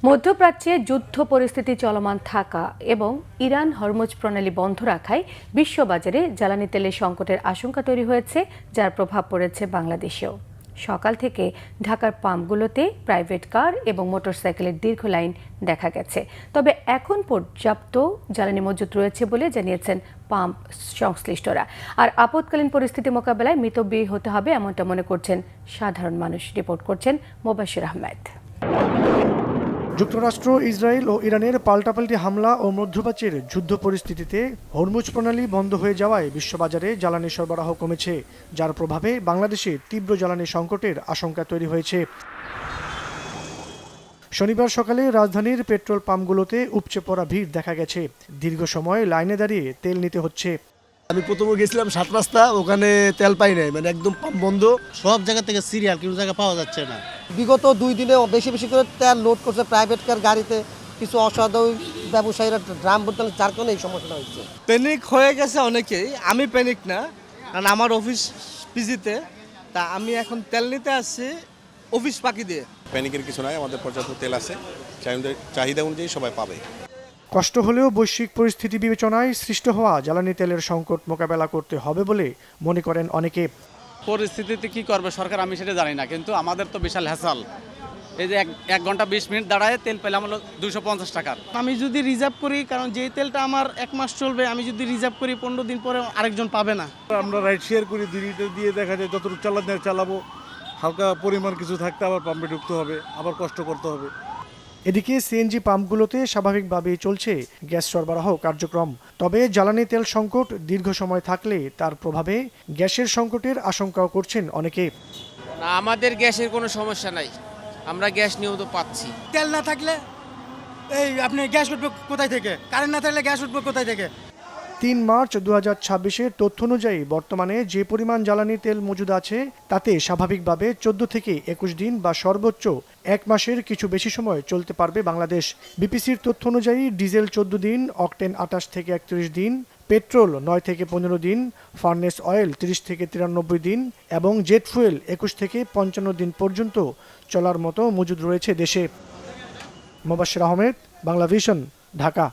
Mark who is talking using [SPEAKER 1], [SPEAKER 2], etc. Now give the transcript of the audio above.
[SPEAKER 1] মধ্যপ্রাচ্যে যুদ্ধ পরিস্থিতি চলমান থাকা এবং ইরান হরমুজ প্রণালী বন্ধ রাখায় বিশ্ববাজারে জ্বালানি তেলের সংকটের আশঙ্কা তৈরি হয়েছে, যার প্রভাব পড়েছে বাংলাদেশেও। সকাল থেকে ঢাকার পাম্পগুলোতে প্রাইভেট কার এবং মোটরসাইকেলের দীর্ঘ লাইন দেখা গেছে। তবে এখন পর্যাপ্ত জ্বালানি মজুত রয়েছে বলে জানিয়েছেন পাম্প সংশ্লিষ্টরা। আর আপৎকালীন পরিস্থিতি মোকাবেলায় মিতব্যয়ী হতে হবে এমনটা মনে করছেন সাধারণ মানুষ। রিপোর্ট করছেন মোবাশির আহমেদ।
[SPEAKER 2] যুক্তরাষ্ট্র, ইসরায়েল ও ইরানের পাল্টাপাল্টি হামলা ও মধ্যপ্রাচ্যের যুদ্ধ পরিস্থিতিতে হরমুজ প্রণালী বন্ধ হয়ে যাওয়ায় বিশ্ববাজারে জ্বালানি সরবরাহ কমেছে, যার প্রভাবে বাংলাদেশে তীব্র জ্বালানি সংকটের আশঙ্কা তৈরি হয়েছে। শনিবার সকালে রাজধানীর পেট্রোল পাম্পগুলোতে উপচে পড়া ভিড় দেখা গেছে। দীর্ঘ সময় লাইনে দাঁড়িয়ে তেল নিতে হচ্ছে।
[SPEAKER 3] আমি প্রথমে গেছিলাম 7 রাস্তা, ওখানে তেল পাই নাই, মানে একদম পাম্প বন্ধ।
[SPEAKER 4] সব জায়গা থেকে সিরিয়াল কোনো জায়গা পাওয়া যাচ্ছে না।
[SPEAKER 5] বিগত 2 দিনে বেশি বেশি করে তেল লোড করছে প্রাইভেট কার গাড়িতে, কিছু অসাধু ব্যবসায়ীরা ড্রাম ভরতে, যার কারণে এই সমস্যাটা হচ্ছে।
[SPEAKER 6] প্যানিক হয়ে গেছে অনেকেই, আমি প্যানিক না, কারণ আমার অফিস পিজিতে, তা আমি এখন তেল নিতে আসছি অফিস পাকি দিয়ে।
[SPEAKER 7] প্যানিকের কিছু নাই, আমাদের পর্যাপ্ত তেল আছে, চাহিদা অনুযায়ী সবাই পাবে।
[SPEAKER 2] কষ্ট হলেও বৈশ্বিক পরিস্থিতি বিবেচনায় সৃষ্ট হওয়া জ্বালানি তেলের সংকট মোকাবেলা করতে হবে বলে মনে করেন অনেকে।
[SPEAKER 8] পরিস্থিতিতে কি করবে সরকার আমি সেটা জানি না, কিন্তু আমাদের তো বিশাল হ্যাসাল। এই যে 1 ঘন্টা 20 মিনিট দাঁড়ায় তেল পেলাম হলো 250 টাকার।
[SPEAKER 6] আমি যদি রিজার্ভ করি, কারণ যে তেলটা আমার 1 মাস চলবে, আমি যদি রিজার্ভ করি 15 দিন পরে আরেকজন পাবে না।
[SPEAKER 9] আমরা রাইড শেয়ার করি, দিদিটা দিয়ে দেখা যায় যতটুকু চালাবো, হালকা পরিমাণ কিছু থাকতে আবার পাম্পে ঢুকতে হবে, আবার কষ্ট করতে হবে।
[SPEAKER 2] এদিকে সিএনজি পাম্পগুলোতে স্বাভাবিকভাবেই চলছে গ্যাস সরবরাহ কার্যক্রম। তবে জ্বালানি তেল সংকট দীর্ঘ সময় থাকলে তার প্রভাবে গ্যাসের সংকটের আশঙ্কাও করছেন অনেকে।
[SPEAKER 10] না, আমাদের গ্যাসের কোনো সমস্যা নাই, আমরা গ্যাস নিয়মিত পাচ্ছি।
[SPEAKER 11] তেল না থাকলে আপনি গ্যাস উঠবে কোথায় থেকে? কারেন্ট না থাকলে গ্যাস উঠবে কোথায় থেকে?
[SPEAKER 2] 3 মার্চ 2026-এর তথ্য অনুযায়ী বর্তমানে যে পরিমাণ জ্বালানি তেল মজুদ আছে তাতে স্বাভাবিকভাবে 14 থেকে 21 দিন বা সর্বোচ্চ 1 মাসের কিছু বেশি সময় চলতে পারবে বাংলাদেশ। বিপিসির তথ্য অনুযায়ী ডিজেল 14 দিন, অকটেন 28 থেকে 31 দিন, পেট্রোল 9 থেকে 15 দিন, ফার্নেস অয়েল 30 থেকে 93 দিন এবং জেট ফুয়েল 21 থেকে 55 দিন পর্যন্ত চলার মতো মজুদ রয়েছে দেশে। মোবাশির আহমেদ, বাংলা ভিশন, ঢাকা।